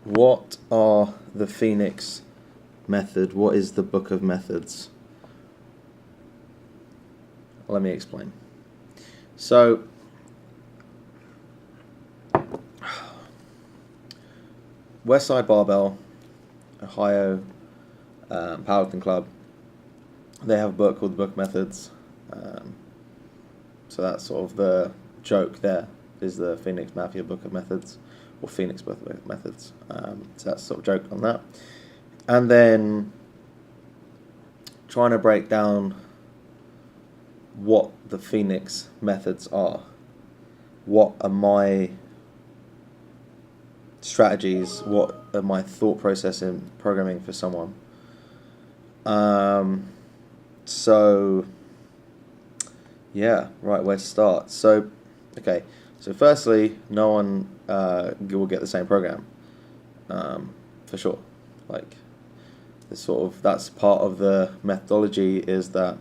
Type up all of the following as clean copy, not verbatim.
What are the Phoenix method? What is the book of methods? Let me explain. So, Westside Barbell, Ohio Powerlifting Club, they have a book called The Book of Methods. So that's sort of the joke there, is the Phoenix Mafia Book of Methods, or Phoenix Book of Methods. So that's sort of joke on that. And then trying to break down what the Phoenix methods are. What are my strategies? What are my thought process in programming for someone? So, yeah, right, where to start? So, okay, so firstly, no one will get the same program, for sure. Like, that's part of the methodology, is that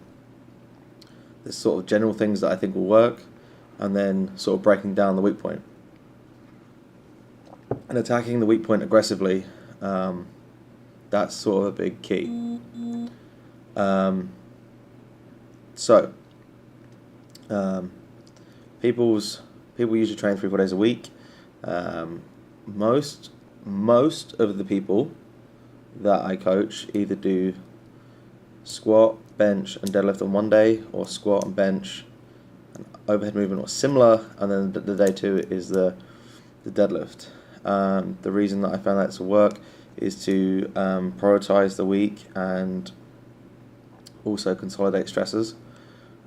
there's sort of general things that I think will work, and then sort of breaking down the weak point and attacking the weak point aggressively. That's sort of a big key. People usually train 3-4 days a week. Most of the people that I coach either do squat, bench, and deadlift on one day, or squat and bench and overhead movement or similar, and then the day two is the deadlift. The reason that I found that to work is to prioritize the week and also consolidate stresses.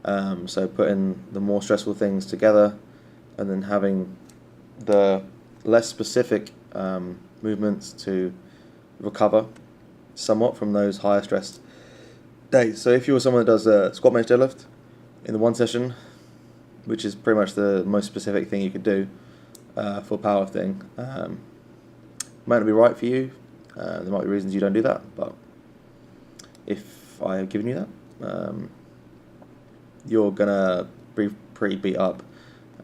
So putting the more stressful things together, and then having the less specific movements to recover somewhat from those higher stressed days. So if you were someone that does a squat, bench, deadlift in the one session, which is pretty much the most specific thing you could do for powerlifting, might not be right for you. There might be reasons you don't do that, but if I have given you that, you're gonna be pretty beat up,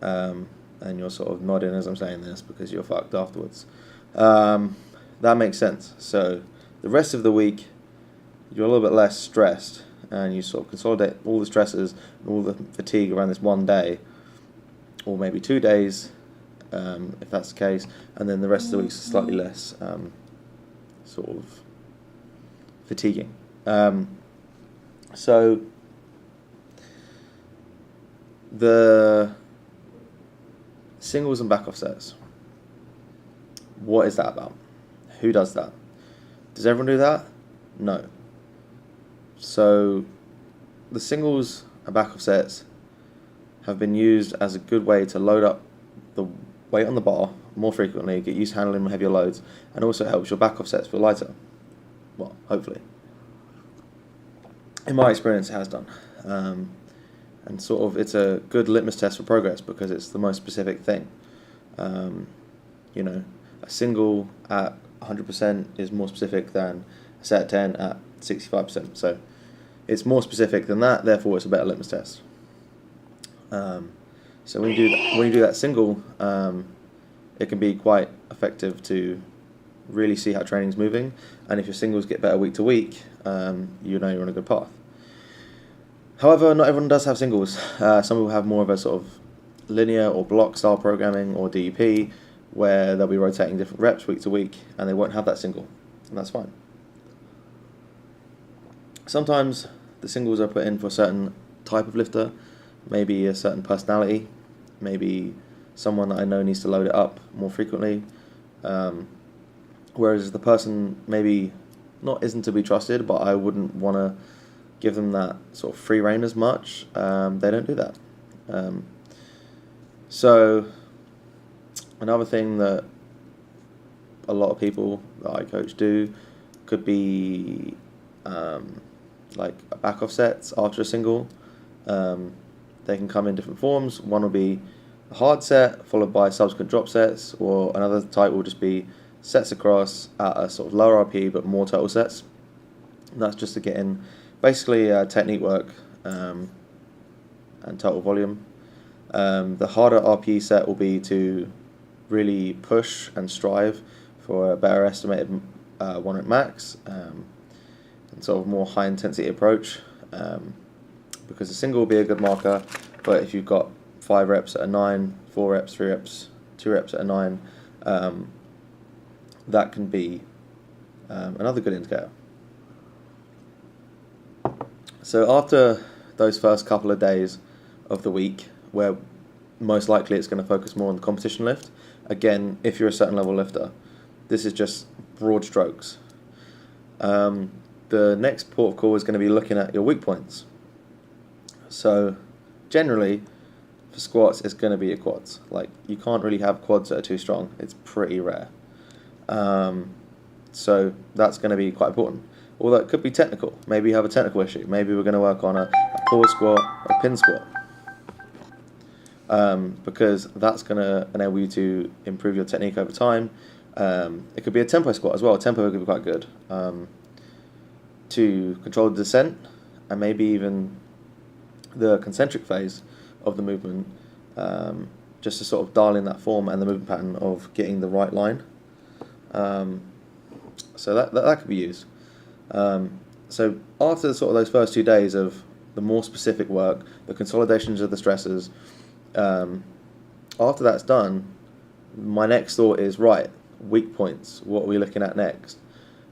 and you're sort of nodding as I'm saying this because you're fucked afterwards. That makes sense. So the rest of the week, you're a little bit less stressed, and you sort of consolidate all the stresses and all the fatigue around this one day, or maybe 2 days, if that's the case, and then the rest of the week's slightly less sort of fatiguing. So the singles and back offsets, what is that about? Who does that? Does everyone do that? No. So the singles and back offsets have been used as a good way to load up the weight on the bar more frequently, get used to handling heavier loads, and also helps your back offsets feel lighter. Well, hopefully. In my experience, it has done. And sort of, it's a good litmus test for progress because it's the most specific thing. A single at 100% is more specific than a set at 10 at 65%. So it's more specific than that, therefore it's a better litmus test. So when you do that single, it can be quite effective to really see how training's moving, and if your singles get better week to week, you know you're on a good path. However, not everyone does have singles. Some people have more of a sort of linear or block style programming, or DEP, where they'll be rotating different reps week to week, and they won't have that single, and that's fine. Sometimes the singles are put in for a certain type of lifter, maybe a certain personality, maybe someone that I know needs to load it up more frequently, whereas the person maybe isn't to be trusted, but I wouldn't want to give them that sort of free rein as much. They don't do that. So another thing that a lot of people that I coach do could be like back offsets after a single. They can come in different forms. One will be a hard set followed by subsequent drop sets, or another type will just be sets across at a sort of lower RP but more total sets. And that's just to get in basically technique work and total volume. The harder RPE set will be to really push and strive for a better estimated 1 rep max, and sort of more high intensity approach, because a single will be a good marker, but if you've got 5 reps at a 9, 4 reps, 3 reps, 2 reps at a 9, that can be another good indicator. So after those first couple of days of the week, where most likely it's going to focus more on the competition lift, again, if you're a certain level lifter, this is just broad strokes. The next port of call is going to be looking at your weak points. So generally, for squats, it's going to be your quads. Like, you can't really have quads that are too strong. It's pretty rare. So that's going to be quite important. Although it could be technical. Maybe you have a technical issue. Maybe we're going to work on a pause squat, a pin squat. Because that's going to enable you to improve your technique over time. It could be a tempo squat as well. Tempo could be quite good to control the descent, and maybe even the concentric phase of the movement, just to sort of dial in that form and the movement pattern of getting the right line. So that could be used. So after sort of those first 2 days of the more specific work, the consolidations of the stresses, after that's done, my next thought is, right, weak points, what are we looking at next?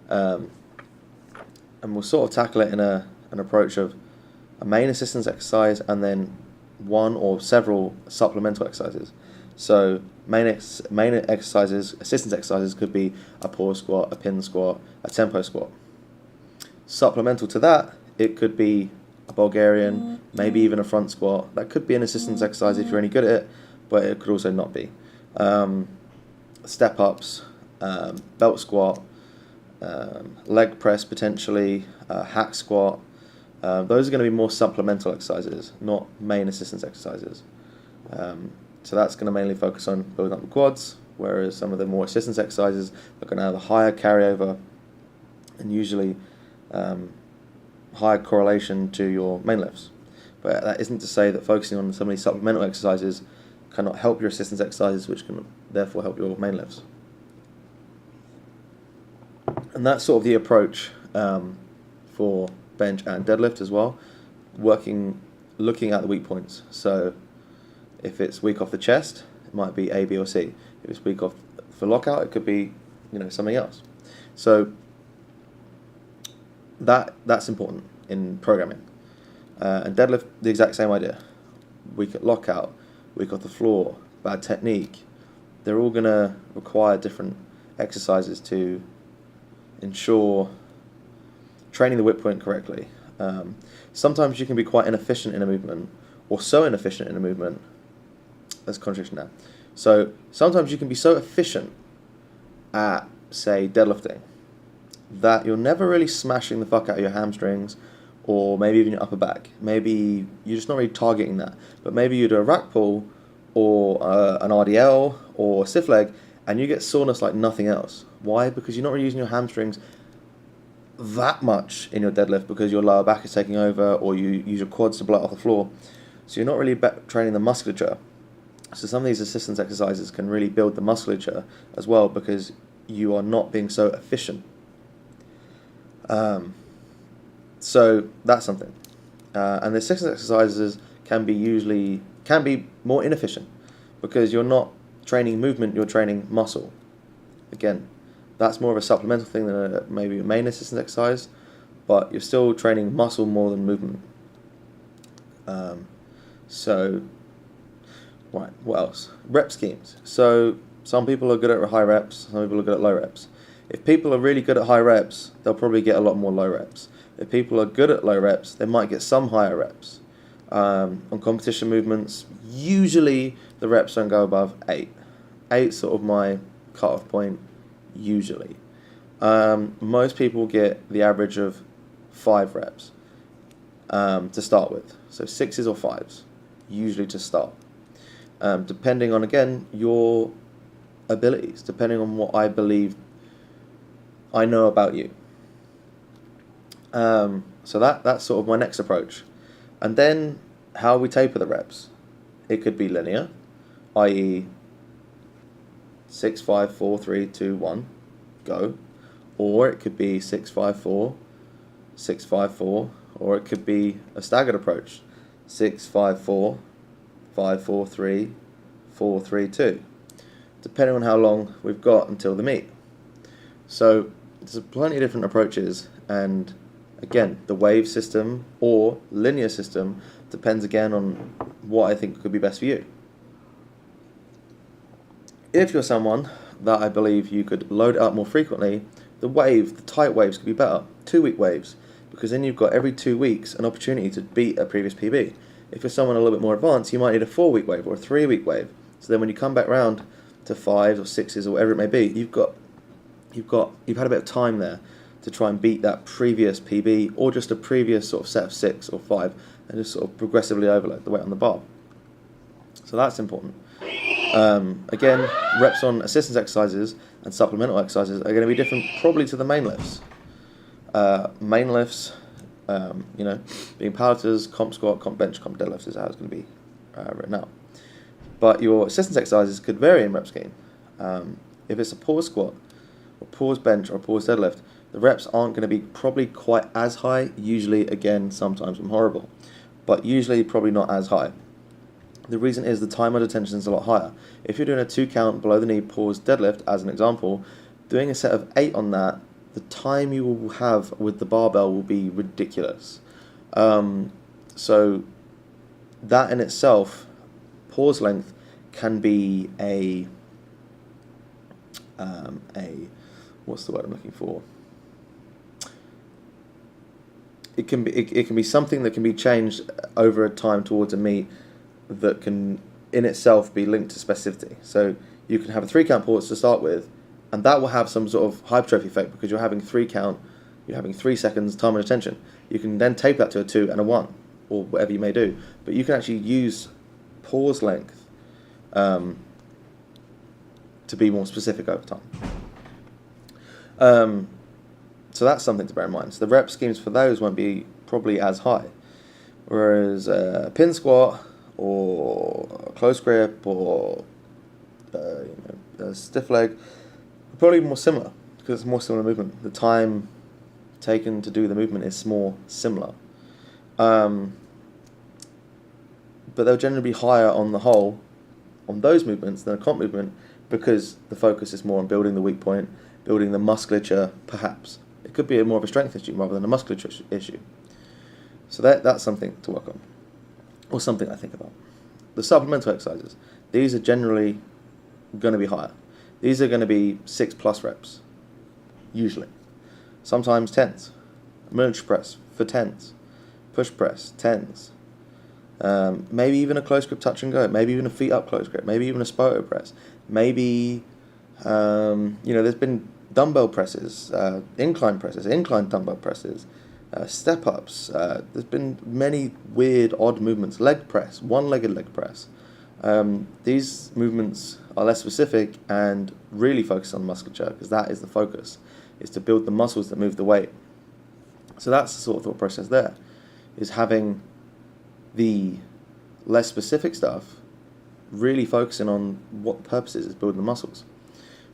And we'll sort of tackle it in an approach of a main assistance exercise and then one or several supplemental exercises. So main exercises, assistance exercises could be a pause squat, a pin squat, a tempo squat. Supplemental to that, it could be a Bulgarian, maybe even a front squat. That could be an assistance exercise if you're any good at it, but it could also not be. Step ups, belt squat, leg press potentially, hack squat. Those are going to be more supplemental exercises, not main assistance exercises. So that's going to mainly focus on building up the quads, whereas some of the more assistance exercises are going to have a higher carryover and usually higher correlation to your main lifts. But that isn't to say that focusing on some of these supplemental exercises cannot help your assistance exercises, which can therefore help your main lifts. And that's sort of the approach for bench and deadlift as well, looking at the weak points. So if it's weak off the chest, it might be A, B, or C. If it's weak off for lockout, it could be, something else. So that's important in programming. And deadlift, the exact same idea. Weak at lockout, weak off the floor, bad technique. They're all going to require different exercises to ensure training the whip point correctly. Sometimes you can be quite inefficient in a movement, or so inefficient in a movement. That's a contradiction now. So sometimes you can be so efficient at, say, deadlifting, that you're never really smashing the fuck out of your hamstrings, or maybe even your upper back. Maybe you're just not really targeting that. But maybe you do a rack pull, or an RDL, or a stiff leg, and you get soreness like nothing else. Why? Because you're not really using your hamstrings that much in your deadlift, because your lower back is taking over, or you use your quads to blow it off the floor. So you're not really training the musculature. So some of these assistance exercises can really build the musculature as well, because you are not being so efficient. So that's something. And the assistance exercises can be more inefficient, because you're not training movement, you're training muscle. Again, that's more of a supplemental thing than maybe a main assistance exercise, but you're still training muscle more than movement. Right, what else? Rep schemes. So some people are good at high reps, some people are good at low reps. If people are really good at high reps, they'll probably get a lot more low reps. If people are good at low reps, they might get some higher reps. On competition movements, usually the reps don't go above 8. 8's sort of my cut-off point, usually. Most people get the average of 5 reps to start with. So 6s or 5s, usually to start. Depending on, again, your abilities, depending on what I believe I know about you. So that's sort of my next approach. And then how we taper the reps. It could be linear, i.e. 6, 5, 4, 3, 2, 1. go, or it could be 6-5-4, 6-5-4, or it could be a staggered approach, 6-5-4, 5-4-3, 4-3-2, depending on how long we've got until the meet. So there's plenty of different approaches, and again, the wave system or linear system depends again on what I think could be best for you. If you're someone that I believe you could load it up more frequently, the tight waves could be better, 2-week waves, because then you've got every 2 weeks an opportunity to beat a previous PB. If you're someone a little bit more advanced, you might need a 4-week wave or a 3-week wave. So then when you come back round to 5s or 6s or whatever it may be, you've had a bit of time there to try and beat that previous PB or just a previous sort of set of 6 or 5, and just sort of progressively overload the weight on the bar. So that's important. Again, reps on assistance exercises and supplemental exercises are going to be different probably to the main lifts. Main lifts, being powerlifters, comp squat, comp bench, comp deadlifts is how it's going to be written out. But your assistance exercises could vary in rep scheme. If it's a pause squat, or pause bench, or pause deadlift, the reps aren't going to be probably quite as high. Usually, again, sometimes I'm horrible, but usually probably not as high. The reason is the time under tension is a lot higher. If you're doing a 2 count below the knee pause deadlift, as an example, doing a set of 8 on that, the time you will have with the barbell will be ridiculous. So that in itself, pause length can be a what's the word I'm looking for? It can be something that can be changed over a time towards a meet that can in itself be linked to specificity. So you can have a 3 count pause to start with, and that will have some sort of hypertrophy effect because you're having 3 count, you're having 3 seconds time and attention. You can then tape that to a 2 and a 1, or whatever you may do. But you can actually use pause length to be more specific over time. So that's something to bear in mind. So the rep schemes for those won't be probably as high. Whereas a pin squat or a close grip or a stiff leg are probably more similar because it's more similar movement. The time taken to do the movement is more similar. But they'll generally be higher on the whole on those movements than a comp movement because the focus is more on building the weak point, building the musculature perhaps. It could be more of a strength issue rather than a musculature issue. So that's something to work on, or something I think about. The supplemental exercises, these are generally going to be higher. These are going to be 6+ reps, usually. Sometimes 10s. Military press for 10s. Push press, 10s. Maybe even a close grip touch and go. Maybe even a feet up close grip. Maybe even a spoto press. Maybe, there's been dumbbell presses, incline dumbbell presses, step ups. There's been many weird, odd movements. Leg press, one-legged leg press. These movements are less specific and really focus on musculature because that is the focus, is to build the muscles that move the weight. So that's the sort of thought process there, is having the less specific stuff really focusing on what the purpose is building the muscles.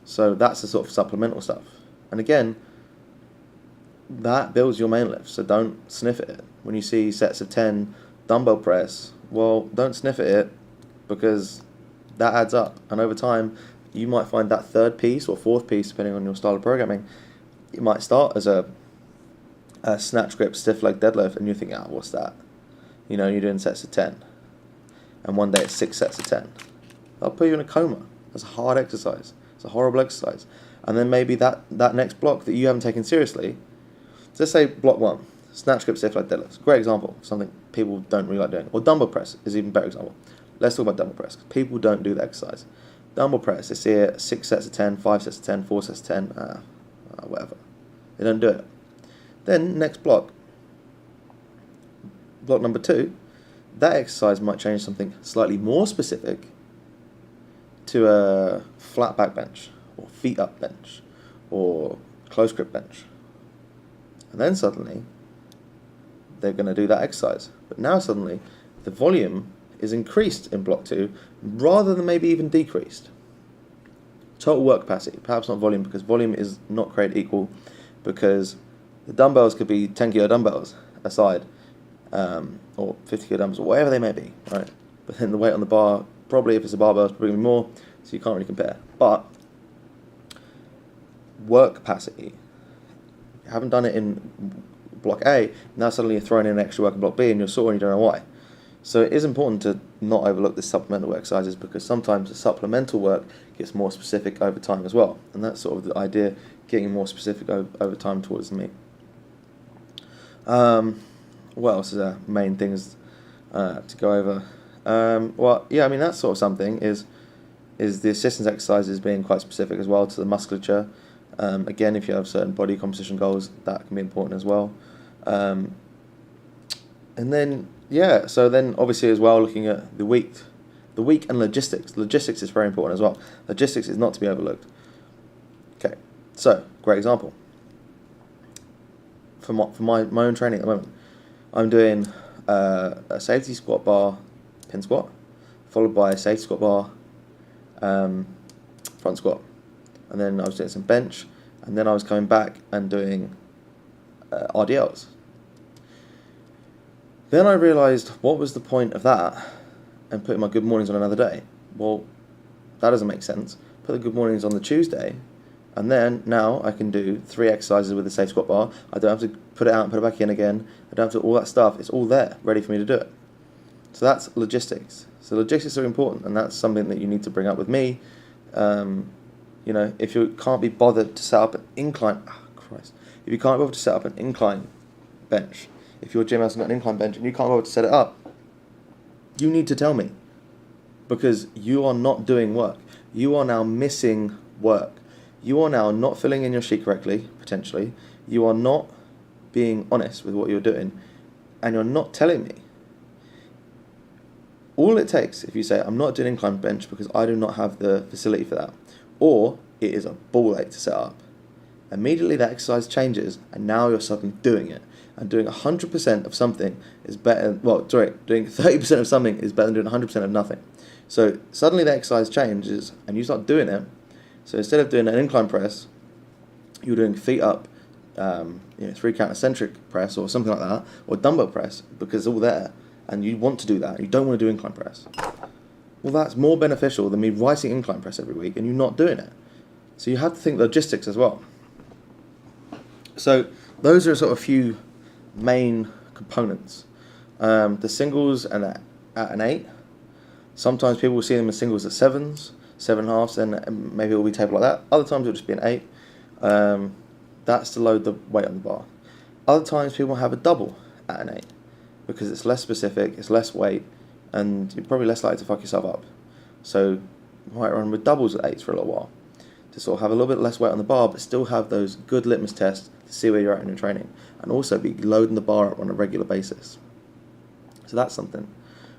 So that's the sort of supplemental stuff. And again, that builds your main lift, so don't sniff at it. When you see sets of 10 dumbbell press, well, don't sniff at it because that adds up. And over time, you might find that third piece or fourth piece, depending on your style of programming, it might start as a snatch grip stiff leg deadlift, and you think, what's that? You're doing sets of 10. And one day it's 6 sets of 10. That'll put you in a coma. That's a hard exercise. It's a horrible exercise. And then maybe that next block that you haven't taken seriously, so let's say block 1, snatch grip stiff leg deadlifts. Great example of something people don't really like doing. Or dumbbell press is even better example. Let's talk about dumbbell press. People don't do the exercise. Dumbbell press, they see it 6 sets of 10, 5 sets of 10, 4 sets of 10, whatever. They don't do it. Then next block number 2, that exercise might change something slightly more specific to a flat back bench, or feet up bench, or close grip bench. And then suddenly, they're going to do that exercise. But now suddenly, the volume is increased in block 2, rather than maybe even decreased. Total work capacity, perhaps not volume, because volume is not created equal, because the dumbbells could be 10 kilo dumbbells aside, or 50 kilo dumbbells, or whatever they may be, right? But then the weight on the bar, probably if it's a barbell, it's probably more, so you can't really compare. But work capacity, you haven't done it in block A, now suddenly you're throwing in extra work in block B, and you're sore and you don't know why. So it is important to not overlook the supplemental exercises, because sometimes the supplemental work gets more specific over time as well, and that's sort of the idea, getting more specific over time towards the meet. What else is there? Main things to go over. Well, yeah, I mean, that's sort of something, is the assistance exercises being quite specific as well to the musculature. Again, if you have certain body composition goals, that can be important as well. And then, yeah, so then obviously as well, looking at the week and logistics. Logistics is very important as well. Logistics is not to be overlooked. Okay, so, great example. For my own training at the moment, I'm doing a safety squat bar, pin squat, followed by a safety squat bar, front squat. And then I was doing some bench, and then I was coming back and doing RDLs. Then I realised, what was the point of that and putting my good mornings on another day? Well, that doesn't make sense. Put the good mornings on the Tuesday, and then now I can do 3 exercises with the safe squat bar. I don't have to put it out and put it back in again. I don't have to all that stuff. It's all there, ready for me to do it. So that's logistics. So logistics are important, and that's something that you need to bring up with me. You know, if you can't be bothered to set up an incline, if you can't bother to set up an incline bench, if your gym hasn't got an incline bench and you can't bother to set it up, you need to tell me, because you are not doing work. You are now missing work. You are now not filling in your sheet correctly, potentially. You are not being honest with what you're doing, and you're not telling me. All it takes, if you say, I'm not doing incline bench because I do not have the facility for that, or it is a ball ache to set up, immediately that exercise changes, and now you're suddenly doing it. And doing 100% of something is better, doing 30% of something is better than doing 100% of nothing. So suddenly the exercise changes, and you start doing it. So instead of doing an incline press, you're doing feet up, 3 count eccentric press or something like that, or dumbbell press, because it's all there, and you want to do that, you don't want to do incline press. Well, that's more beneficial than me writing incline press every week and you not doing it. So you have to think logistics as well. So those are sort of a few main components. The singles and at an 8. Sometimes people will see them as singles at 7s, 7.5s, and maybe it will be tapered like that. Other times it will just be an 8. That's to load the weight on the bar. Other times people have a double at an 8 because it's less specific, it's less weight, and you're probably less likely to fuck yourself up. So you might run with doubles at 8s for a little while to sort of have a little bit less weight on the bar, but still have those good litmus tests to see where you're at in your training, and also be loading the bar up on a regular basis. So that's something.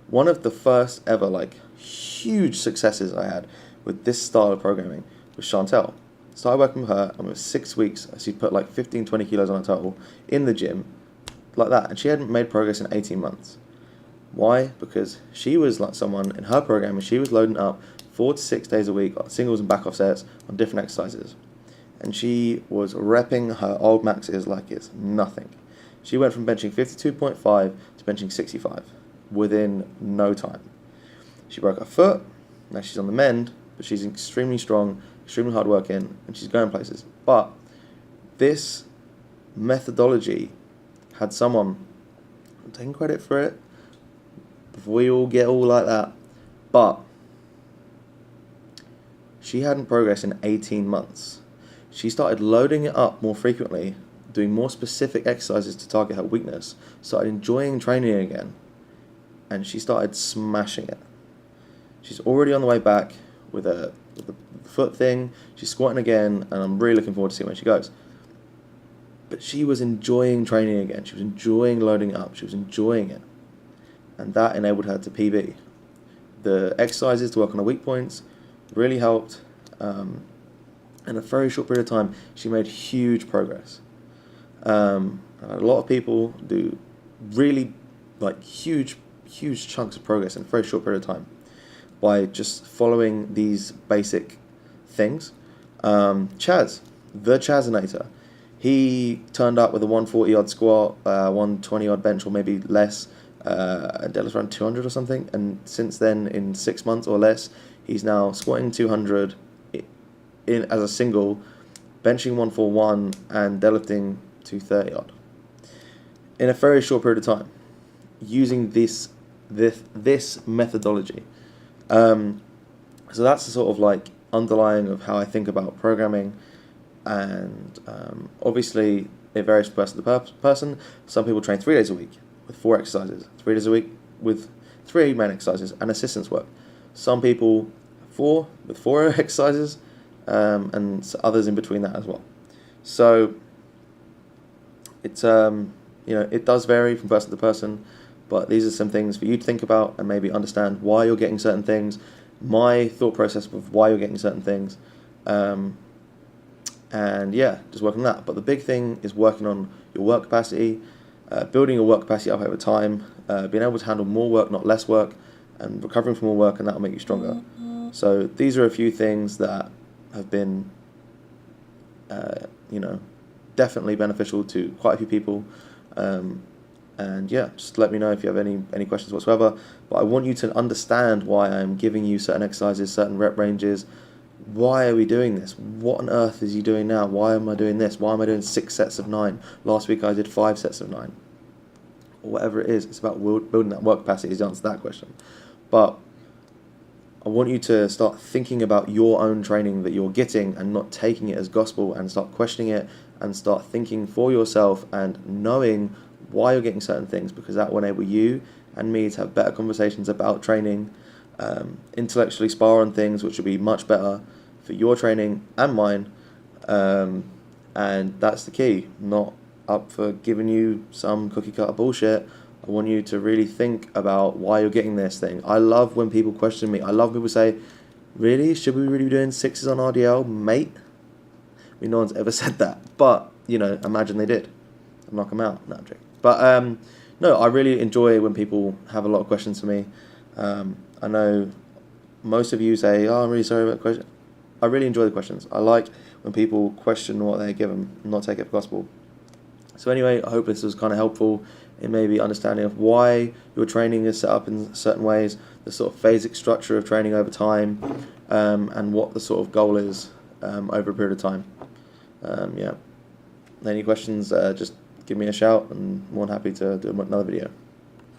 One of the first ever huge successes I had with this style of programming was Chantel. Started working with her, and it was 6 weeks. She'd put 15, 20 kilos on a total in the gym, like that, and she hadn't made progress in 18 months. Why? Because she was like someone in her program, and she was loading up 4 to 6 days a week on singles and back offsets on different exercises. And she was repping her old maxes like it's nothing. She went from benching 52.5 to benching 65 within no time. She broke her foot, now she's on the mend, but she's extremely strong, extremely hard working, and she's going places. But this methodology had someone, I'm taking credit for it, before we all get all like that, but she hadn't progressed in 18 months. She started loading it up more frequently, doing more specific exercises to target her weakness, started enjoying training again, and she started smashing it. She's already on the way back with the foot thing, she's squatting again, and I'm really looking forward to seeing where she goes. But she was enjoying training again, she was enjoying loading up, she was enjoying it. And that enabled her to PB. The exercises to work on her weak points really helped. In a very short period of time, she made huge progress. A lot of people do really huge chunks of progress in a very short period of time by just following these basic things. Chaz, the Chazinator, he turned up with a 140 odd squat, 120 odd bench, or maybe less, and deadlift around 200 or something. And since then, in 6 months or less, he's now squatting 200 in as a single, benching 141, and deadlifting 230 odd in a very short period of time, using this methodology. So that's the sort of like underlying of how I think about programming, and obviously it varies from person to person. Some people train 3 days a week with 4 exercises, 3 days a week with 3 main exercises and assistance work. Some people 4 with 4 exercises, and others in between that as well. So it's it does vary from person to person, but these are some things for you to think about and maybe understand why you're getting certain things, my thought process of why you're getting certain things, and yeah, just working on that. But the big thing is working on your work capacity, building your work capacity up over time, being able to handle more work, not less work, and recovering from more work, and that will make you stronger. So these are a few things that have been, definitely beneficial to quite a few people. And yeah, just let me know if you have any questions whatsoever. But I want you to understand why I'm giving you certain exercises, certain rep ranges. Why are we doing this? What on earth is you doing now? Why am I doing this? Why am I doing 6 sets of 9? Last week I did 5 sets of 9. Or whatever it is. It's about building that work capacity to answer that question. But I want you to start thinking about your own training that you're getting and not taking it as gospel, and start questioning it and start thinking for yourself and knowing why you're getting certain things, because that will enable you and me to have better conversations about training, intellectually spar on things which will be much better for your training and mine, and that's the key. Not up for giving you some cookie cutter bullshit. I want you to really think about why you're getting this thing. I love when people question me. I love people say, really? Should we really be doing 6s on RDL, mate? I mean, no one's ever said that. But, imagine they did. I'd knock them out. No, I'm joking. But, no, I really enjoy when people have a lot of questions for me. I know most of you say, oh, I'm really sorry about the question. I really enjoy the questions. I like when people question what they give them, not take it for gospel. So anyway, I hope this was kind of helpful in maybe understanding of why your training is set up in certain ways, the sort of phasic structure of training over time, and what the sort of goal is over a period of time. Any questions, just give me a shout, and I'm more than happy to do another video.